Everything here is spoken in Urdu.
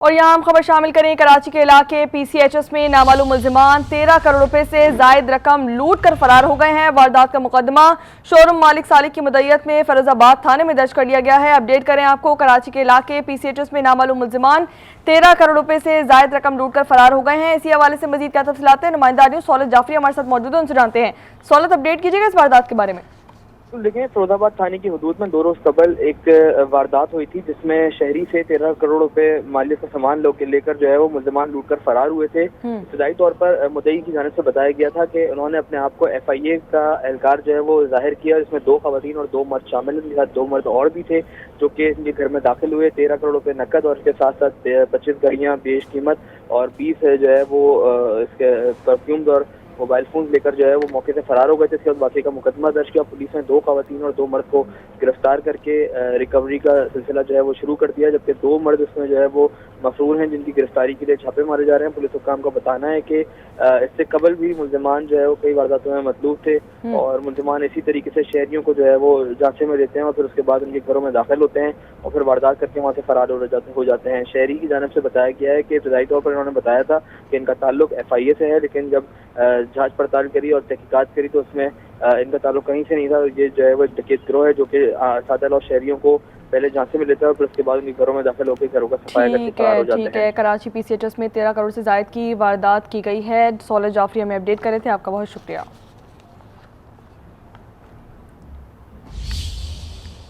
اور یہاں ہم خبر شامل کریں کراچی کے علاقے پی سی ایچ ایس میں نامعلوم ملزمان 13 کروڑ روپے سے زائد رقم لوٹ کر فرار ہو گئے ہیں۔ واردات کا مقدمہ شو روم مالک صالح کی مدعیت میں فیروز آباد تھانے میں درج کر لیا گیا ہے۔ اپڈیٹ کریں آپ کو، کراچی کے علاقے پی سی ایچ ایس میں نامعلوم ملزمان 13 کروڑ روپے سے زائد رقم لوٹ کر فرار ہو گئے ہیں۔ اسی حوالے سے مزید کیا تفصیلات ہیں، نمائندہ نیوز سہولت جعفری ہمارے ساتھ موجود ہیں، ان سے جانتے ہیں۔ سہولت، اپڈیٹ کیجیے گا اس واردات کے بارے میں۔ دیکھیں، فیروز آباد تھانے کی حدود میں 2 روز قبل ایک واردات ہوئی تھی جس میں شہری سے 13 کروڑ روپے مالیت کا سامان لے کر جو ہے وہ ملزمان لوٹ کر فرار ہوئے تھے۔ ابتدائی طور پر مدعی کی جانب سے بتایا گیا تھا کہ انہوں نے اپنے آپ کو ایف آئی اے کا اہلکار جو ہے وہ ظاہر کیا، جس میں 2 خواتین اور 2 مرد شامل ہیں، ان کے ساتھ 2 مرد اور بھی تھے جو کہ ان کے گھر میں داخل ہوئے۔ 13 کروڑ روپے نقد اور اس کے ساتھ ساتھ 25 گاڑیاں بیش قیمت اور 20 جو ہے وہ اس کے پرفیومز اور موبائل فونز لے کر جو ہے وہ موقع سے فرار ہو گئے تھے۔ اس کے بعد واقعے کا مقدمہ درج کیا، پولیس نے 2 خواتین اور 2 مرد کو گرفتار کر کے ریکوری کا سلسلہ جو ہے وہ شروع کر دیا، جبکہ 2 مرد اس میں جو ہے وہ مفرور ہیں جن کی گرفتاری کے لیے چھاپے مارے جا رہے ہیں۔ پولیس حکام کا بتانا ہے کہ اس سے قبل بھی ملزمان جو ہے وہ کئی وارداتوں میں مطلوب تھے اور ملزمان اسی طریقے سے شہریوں کو جو ہے وہ جانچے میں دیتے ہیں اور پھر اس کے بعد ان کے گھروں میں داخل ہوتے ہیں اور پھر واردات کر کے وہاں سے فرار ہو جاتے ہیں۔ شہری کی جانب سے بتایا گیا ہے کہ ابتدائی طور پر انہوں نے بتایا تھا کہ ان کا تعلق ایف آئی اے سے ہے، لیکن جب جانچ پڑتال کری اور تحقیقات کری تو اس میں ان کا تعلق کہیں سے نہیں تھا۔ یہ جو ہے وہ ڈکیت گروہ ہے جو کہ سادہ لوگ شہریوں کو پہلے جانچے میں لیتا ہے اور پھر اس کے بعد ان کے گھروں میں داخل ہو کے گھروں کا صفایا کر کے فرار ہو جاتے ہیں۔ ٹھیک ہے، کراچی پی سی ایچ ایس میں 13 کروڑ سے زائد کی واردات کی گئی ہے۔ سہولت جعفری ہمیں اپڈیٹ کر رہے تھے، آپ کا بہت شکریہ۔